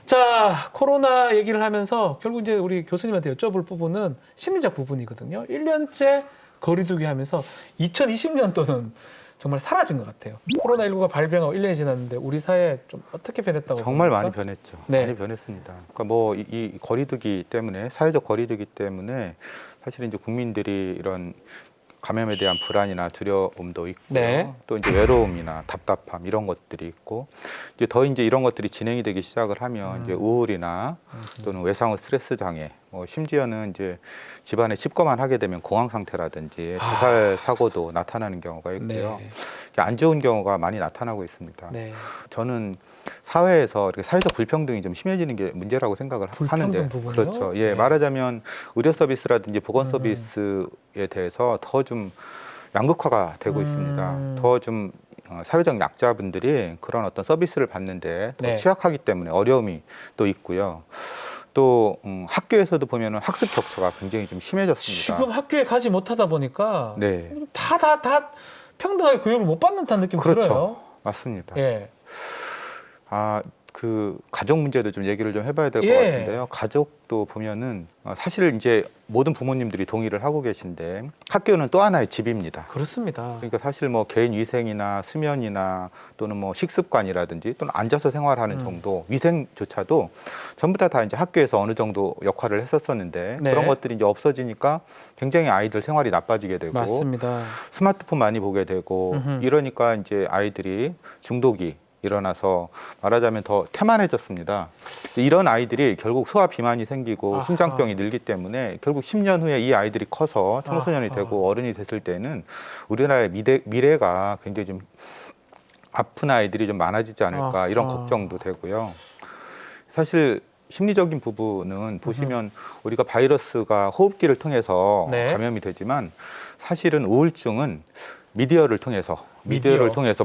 자, 코로나 얘기를 하면서 결국 이제 우리 교수님한테 여쭤볼 부분은 심리적 부분이거든요. 1년째 거리두기 하면서 2020년도는 정말 사라진 것 같아요. 코로나19가 발병하고 1년이 지났는데 우리 사회 좀 어떻게 변했다고 정말 봅니까? 많이 변했죠. 네. 많이 변했습니다. 그러니까 뭐 이 거리두기 때문에 사회적 거리두기 때문에 사실은 이제 국민들이 이런 감염에 대한 불안이나 두려움도 있고요. 네. 또 이제 외로움이나 답답함 이런 것들이 있고 이제 이런 것들이 진행이 되기 시작을 하면 이제 우울이나 또는 외상후 스트레스 장애, 뭐 심지어는 이제 집안에 집거만 하게 되면 공황 상태라든지 자살 사고도 나타나는 경우가 있고요. 네. 안 좋은 경우가 많이 나타나고 있습니다. 네. 저는 사회에서 이렇게 사회적 불평등이 좀 심해지는 게 문제라고 생각을 하는데, 부분이요? 그렇죠. 예, 네. 말하자면 의료 서비스라든지 보건 서비스에 대해서 더 좀 양극화가 되고 있습니다. 더 좀 사회적 약자분들이 그런 어떤 서비스를 받는데 더 네. 취약하기 때문에 어려움이 또 있고요. 또 학교에서도 보면은 학습 격차가 굉장히 좀 심해졌습니다. 지금 학교에 가지 못하다 보니까 네, 다 평등하게 교육을 못 받는다는 느낌이 그렇죠. 들어요. 맞습니다. 예. 그 가족 문제도 좀 얘기를 좀 해봐야 될 것 예. 같은데요. 가족도 보면은 사실 이제 모든 부모님들이 동의를 하고 계신데 학교는 또 하나의 집입니다. 그렇습니다. 그러니까 사실 뭐 개인 위생이나 수면이나 또는 뭐 식습관이라든지 또는 앉아서 생활하는 정도 위생조차도 전부 다 이제 학교에서 어느 정도 역할을 했었었는데 네. 그런 것들이 이제 없어지니까 굉장히 아이들 생활이 나빠지게 되고 맞습니다. 스마트폰 많이 보게 되고 이러니까 이제 아이들이 중독이 일어나서 말하자면 더 태만해졌습니다. 이런 아이들이 결국 소아 비만이 생기고 아하. 심장병이 늘기 때문에 결국 10년 후에 이 아이들이 커서 청소년이 아하. 되고 어른이 됐을 때는 우리나라의 미래가 굉장히 좀 아픈 아이들이 좀 많아지지 않을까 이런 아하. 걱정도 되고요. 사실 심리적인 부분은 보시면 우리가 바이러스가 호흡기를 통해서 네. 감염이 되지만 사실은 우울증은 미디어를 통해서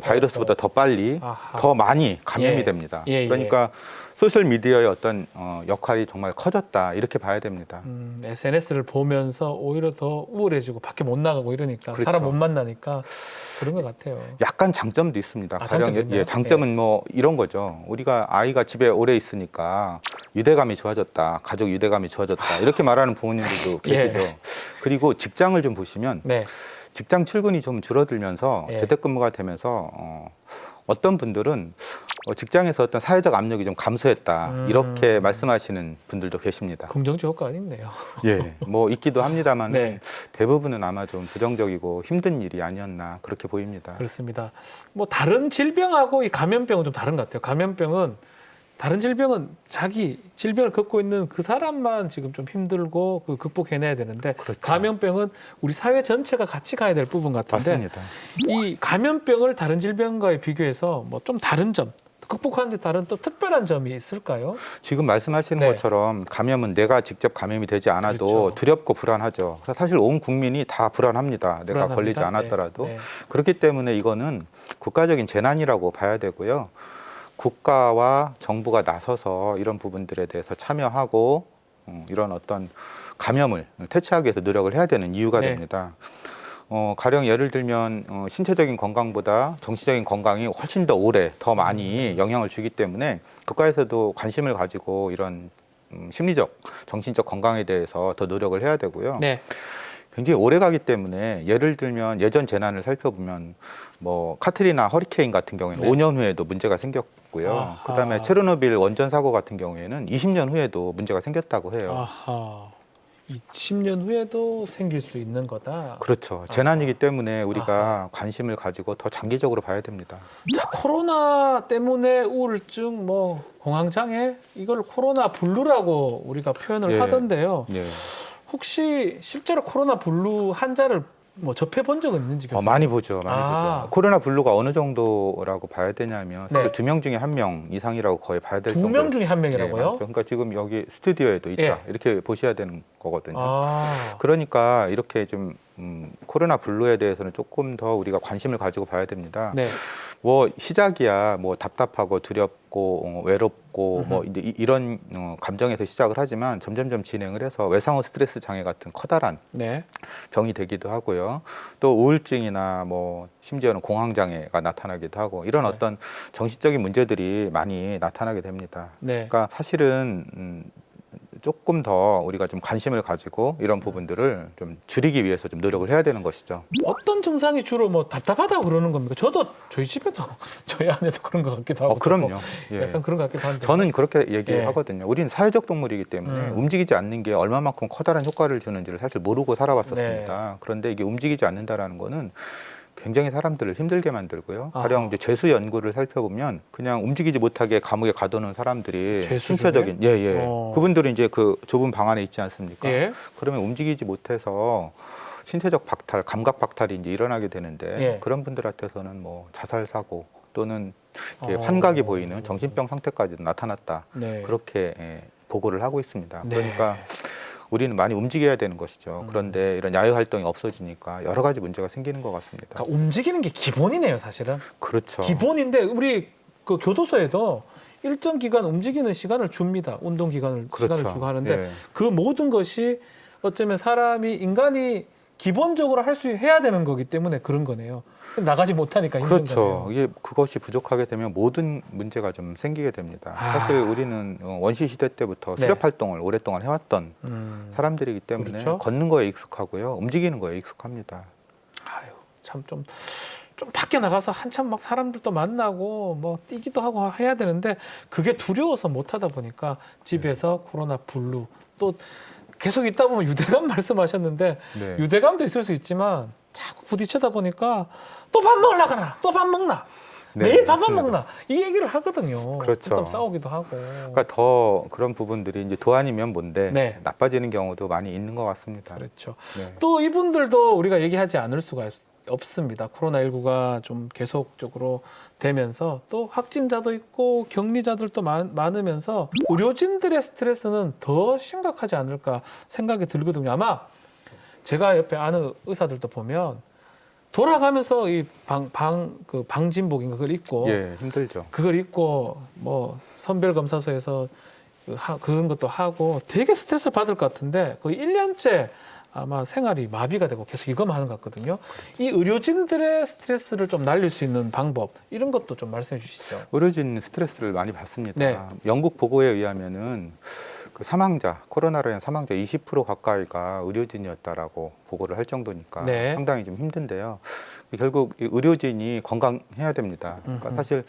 바이러스보다 더 빨리 아하. 더 많이 감염이 예. 됩니다. 예, 예. 그러니까 소셜 미디어의 어떤 역할이 정말 커졌다 이렇게 봐야 됩니다. SNS를 보면서 오히려 더 우울해지고 밖에 못 나가고 이러니까 그렇죠. 사람 못 만나니까 그런 것 같아요. 약간 장점도 있습니다. 장점도 있나요? 장점은 뭐 이런 거죠. 우리가 아이가 집에 오래 있으니까 유대감이 좋아졌다, 가족 유대감이 좋아졌다 이렇게 말하는 부모님들도 계시죠. 예. 그리고 직장을 좀 보시면 네. 직장 출근이 좀 줄어들면서 예. 재택근무가 되면서 어떤 분들은 직장에서 어떤 사회적 압력이 좀 감소했다 이렇게 말씀하시는 분들도 계십니다. 긍정적 효과가 있네요. 예, 뭐 있기도 합니다만 네. 대부분은 아마 좀 부정적이고 힘든 일이 아니었나 그렇게 보입니다. 그렇습니다. 뭐 다른 질병하고 이 감염병은 좀 다른 것 같아요. 다른 질병은 자기 질병을 겪고 있는 그 사람만 지금 좀 힘들고 그 극복해내야 되는데 그렇죠. 감염병은 우리 사회 전체가 같이 가야 될 부분 같은데 맞습니다. 이 감염병을 다른 질병과의 비교해서 뭐 좀 다른 점, 극복하는 데 다른 또 특별한 점이 있을까요? 지금 말씀하시는 네. 것처럼 감염은 내가 직접 감염이 되지 않아도 그렇죠. 두렵고 불안하죠. 그래서 사실 온 국민이 다 불안합니다. 내가 불안합니다. 걸리지 않았더라도. 네. 네. 그렇기 때문에 이거는 국가적인 재난이라고 봐야 되고요. 국가와 정부가 나서서 이런 부분들에 대해서 참여하고 이런 어떤 감염을 퇴치하기 위해서 노력을 해야 되는 이유가 네. 됩니다. 가령 예를 들면 신체적인 건강보다 정신적인 건강이 훨씬 더 오래 더 많이 영향을 주기 때문에 국가에서도 관심을 가지고 이런 심리적, 정신적 건강에 대해서 더 노력을 해야 되고요. 네. 굉장히 오래 가기 때문에 예를 들면 예전 재난을 살펴보면 뭐 카트리나 허리케인 같은 경우에는 네. 5년 후에도 문제가 생겼고요. 아하. 그다음에 체르노빌 원전 사고 같은 경우에는 20년 후에도 문제가 생겼다고 해요. 아하. 이 10년 후에도 생길 수 있는 거다. 그렇죠. 재난이기 때문에 우리가 관심을 가지고 더 장기적으로 봐야 됩니다. 자, 코로나 때문에 우울증, 뭐 공황장애 이걸 코로나 블루라고 우리가 표현을 예. 하던데요. 예. 혹시 실제로 코로나 블루 환자를 뭐 접해 본 적은 있는지 교수님? 많이 보죠. 많이 아. 보죠. 코로나 블루가 어느 정도라고 봐야 되냐면 네. 2명 중에 1명 이상이라고 거의 봐야 될 두 정도로. 명 중에 한 명이라고요? 맞죠. 그러니까 지금 여기 스튜디오에도 있다. 예. 이렇게 보셔야 되는 거거든요. 아. 그러니까 이렇게 좀 코로나 블루에 대해서는 조금 더 우리가 관심을 가지고 봐야 됩니다. 네. 뭐 시작이야 뭐 답답하고 두렵고 외롭고 뭐 이제 이런 감정에서 시작을 하지만 점점점 진행을 해서 외상후 스트레스 장애 같은 커다란 네. 병이 되기도 하고요. 또 우울증이나 뭐 심지어는 공황 장애가 나타나기도 하고 이런 네. 어떤 정신적인 문제들이 많이 나타나게 됩니다. 네. 그러니까 사실은 조금 더 우리가 좀 관심을 가지고 이런 부분들을 좀 줄이기 위해서 좀 노력을 해야 되는 것이죠. 어떤 증상이 주로 뭐 답답하다고 그러는 겁니까? 저도 저희 집에도 저희 아내도 그런 것 같기도 하고. 그럼요. 예. 약간 그런 것 같기도 한데. 저는 그렇게 예. 얘기하거든요. 우리는 사회적 동물이기 때문에 움직이지 않는 게 얼마만큼 커다란 효과를 주는지를 사실 모르고 살아왔었습니다. 네. 그런데 이게 움직이지 않는다라는 거는 굉장히 사람들을 힘들게 만들고요. 아. 가령 이제 죄수 연구를 살펴보면 그냥 움직이지 못하게 감옥에 가두는 사람들이 죄수 신체적인 그분들은 이제 그 좁은 방 안에 있지 않습니까? 예. 그러면 움직이지 못해서 신체적 박탈, 감각 박탈이 이제 일어나게 되는데 예. 그런 분들한테서는 뭐 자살 사고 또는 이렇게 어. 환각이 보이는 정신병 상태까지도 나타났다. 네. 그렇게 보고를 하고 있습니다. 네. 그러니까 우리는 많이 움직여야 되는 것이죠. 그런데 이런 야외 활동이 없어지니까 여러 가지 문제가 생기는 것 같습니다. 그러니까 움직이는 게 기본이네요, 사실은. 그렇죠. 기본인데 우리 그 교도소에도 일정 기간 움직이는 시간을 줍니다. 운동 기간을 그렇죠. 시간을 주고 하는데 예. 그 모든 것이 어쩌면 사람이 인간이 기본적으로 할 수 해야 되는 거기 때문에 그런 거네요. 나가지 못하니까 힘든 그렇죠. 거네요. 이게 그것이 부족하게 되면 모든 문제가 좀 생기게 됩니다. 아. 사실 우리는 원시 시대 때부터 네. 수렵 활동을 오랫동안 해왔던 사람들이기 때문에 그렇죠. 걷는 거에 익숙하고요, 움직이는 거에 익숙합니다. 아유, 참 좀 밖에 나가서 한참 막 사람들도 만나고 뭐 뛰기도 하고 해야 되는데 그게 두려워서 못 하다 보니까 집에서 코로나 블루 또 계속 있다 보면 유대감 말씀하셨는데 네. 유대감도 있을 수 있지만 자꾸 부딪히다 보니까 또 밥 먹으러 가라, 또 밥 먹나, 네, 매일 밥만 맞습니다. 먹나 이 얘기를 하거든요. 그렇죠. 또 싸우기도 하고. 그러니까 더 그런 부분들이 이제 도안이면 뭔데 네. 나빠지는 경우도 많이 있는 것 같습니다. 그렇죠. 네. 또 이분들도 우리가 얘기하지 않을 수가 없습니다. 코로나19가 좀 계속적으로 되면서 또 확진자도 있고 격리자들도 많으면서 의료진들의 스트레스는 더 심각하지 않을까 생각이 들거든요. 아마 제가 옆에 아는 의사들도 보면 돌아가면서 이 그 방진복인가 그걸 입고 예, 힘들죠. 그걸 입고 뭐 선별검사소에서 그런 것도 하고 되게 스트레스 받을 것 같은데 거의 1년째 아마 생활이 마비가 되고 계속 이거만 하는 것 같거든요. 이 의료진들의 스트레스를 좀 날릴 수 있는 방법 이런 것도 좀 말씀해 주시죠. 의료진 스트레스를 많이 받습니다. 네. 영국 보고에 의하면은 그 사망자, 코로나로 인한 사망자 20% 가까이가 의료진이었다라고 보고를 할 정도니까 네. 상당히 좀 힘든데요. 결국 이 의료진이 건강해야 됩니다. 그러니까 사실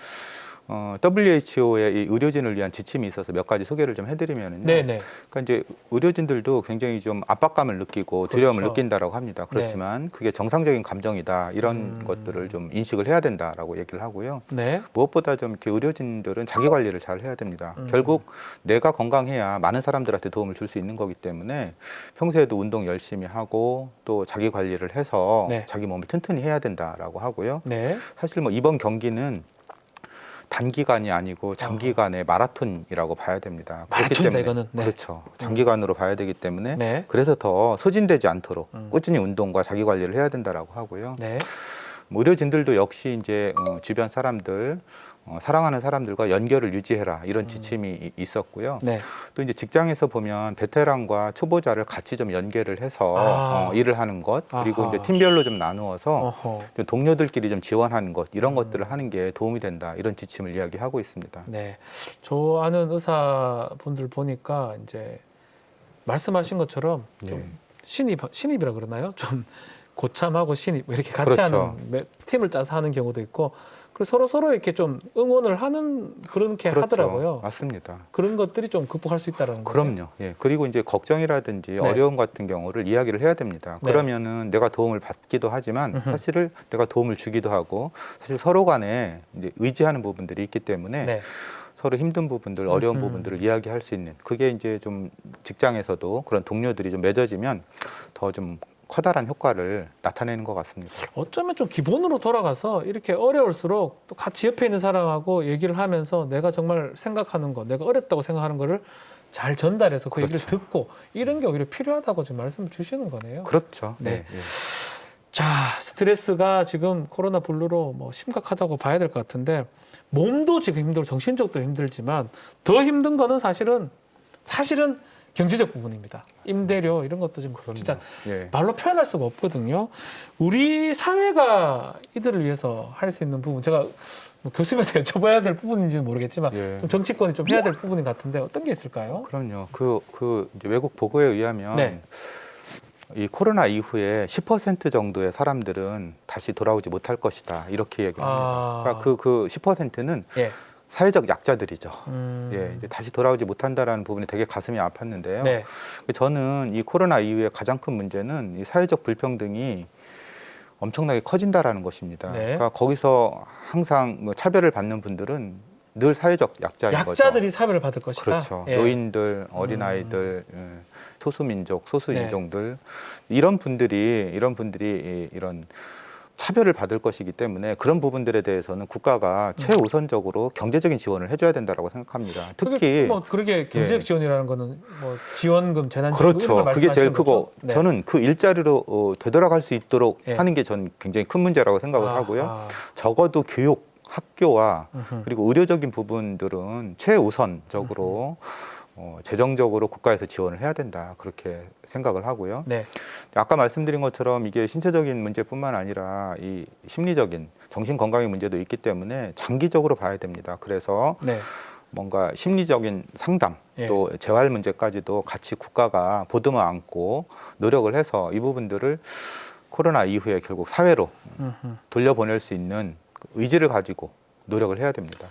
WHO의 이 의료진을 위한 지침이 있어서 몇 가지 소개를 좀 해드리면요. 네네. 그러니까 이제 의료진들도 굉장히 좀 압박감을 느끼고 두려움을 그렇죠. 느낀다라고 합니다. 그렇지만 그게 정상적인 감정이다 이런 것들을 좀 인식을 해야 된다라고 얘기를 하고요. 네. 무엇보다 좀 이렇게 의료진들은 자기 관리를 잘 해야 됩니다. 결국 내가 건강해야 많은 사람들한테 도움을 줄 수 있는 거기 때문에 평소에도 운동 열심히 하고 또 자기 관리를 해서 네. 자기 몸을 튼튼히 해야 된다라고 하고요. 네. 사실 뭐 이번 경기는 단기간이 아니고 장기간의 마라톤이라고 봐야 됩니다. 그렇기 마라톤이다, 때문에 이거는. 네. 그렇죠. 장기간으로 봐야 되기 때문에 네. 그래서 더 소진되지 않도록 꾸준히 운동과 자기 관리를 해야 된다라고 하고요. 네. 의료진들도 역시 이제 주변 사람들, 사랑하는 사람들과 연결을 유지해라 이런 지침이 있었고요. 네. 또 이제 직장에서 보면 베테랑과 초보자를 같이 좀 연계를 해서 일을 하는 것, 그리고 아하. 이제 팀별로 좀 나누어서 어허. 좀 동료들끼리 좀 지원하는 것 이런 것들을 하는 게 도움이 된다 이런 지침을 이야기하고 있습니다. 네. 저 아는 의사분들 보니까 이제 말씀하신 것처럼 좀 신입이라 그러나요? 좀 고참하고 신입 이렇게 같이 그렇죠. 하는 팀을 짜서 하는 경우도 있고 그리고 서로 이렇게 좀 응원을 하는 그렇게 그렇죠. 하더라고요. 맞습니다. 그런 것들이 좀 극복할 수 있다라는 거예요. 그럼요. 예. 그리고 이제 걱정이라든지 어려움 같은 경우를 이야기를 해야 됩니다. 네. 그러면은 내가 도움을 받기도 하지만 사실은 내가 도움을 주기도 하고 사실 서로 간에 이제 의지하는 부분들이 있기 때문에 네. 서로 힘든 부분들, 어려운 부분들을 이야기할 수 있는 그게 이제 좀 직장에서도 그런 동료들이 좀 맺어지면 더 좀 커다란 효과를 나타내는 것 같습니다. 어쩌면 좀 기본으로 돌아가서 이렇게 어려울수록 또 같이 옆에 있는 사람하고 얘기를 하면서 내가 정말 생각하는 거, 내가 어렵다고 생각하는 거를 잘 전달해서 그 얘기를 듣고 이런 게 오히려 필요하다고 지금 말씀을 주시는 거네요. 그렇죠. 네. 예. 자, 스트레스가 지금 코로나 블루로 뭐 심각하다고 봐야 될 것 같은데 몸도 지금 힘들고 정신적도 힘들지만 더 힘든 거는 사실은 경제적 부분입니다. 임대료 이런 것도 지금 진짜 예. 말로 표현할 수가 없거든요. 우리 사회가 이들을 위해서 할 수 있는 부분, 제가 뭐 교수님한테 여쭤봐야 될 부분인지는 모르겠지만 예. 좀 정치권이 좀 해야 될 부분인 것 같은데 어떤 게 있을까요? 그럼요. 이제 외국 보고에 의하면 네. 이 코로나 이후에 10% 정도의 사람들은 다시 돌아오지 못할 것이다. 이렇게 얘기를 합니다. 그러니까 그 10%는 예. 사회적 약자들이죠. 예, 이제 다시 돌아오지 못한다라는 부분이 되게 가슴이 아팠는데요. 네. 저는 이 코로나 이후에 가장 큰 문제는 이 사회적 불평등이 엄청나게 커진다라는 것입니다. 네. 그러니까 거기서 항상 차별을 받는 분들은 늘 사회적 약자인 거죠. 약자들이 사회를 받을 것이다. 그렇죠. 예. 노인들, 어린아이들, 소수민족, 네. 소수인종들 이런 분들이 이런 차별을 받을 것이기 때문에 그런 부분들에 대해서는 국가가 최우선적으로 경제적인 지원을 해줘야 된다라고 생각합니다. 특히 그렇게 경제적 예. 지원이라는 거는 뭐 지원금, 재난지원금 이런 그렇죠. 걸 그게 제일 말씀하시는 크고 거죠? 네. 저는 그 일자리로 되돌아갈 수 있도록 예. 하는 게 저는 굉장히 큰 문제라고 생각을 하고요. 아. 적어도 교육, 학교와 음흠. 그리고 의료적인 부분들은 최우선적으로 재정적으로 국가에서 지원을 해야 된다 그렇게 생각을 하고요. 네. 아까 말씀드린 것처럼 이게 신체적인 문제뿐만 아니라 이 심리적인 정신 건강의 문제도 있기 때문에 장기적으로 봐야 됩니다. 그래서 네. 뭔가 심리적인 상담 예. 또 재활 문제까지도 같이 국가가 보듬어 안고 노력을 해서 이 부분들을 코로나 이후에 결국 사회로 음흠. 돌려보낼 수 있는 의지를 가지고 노력을 해야 됩니다.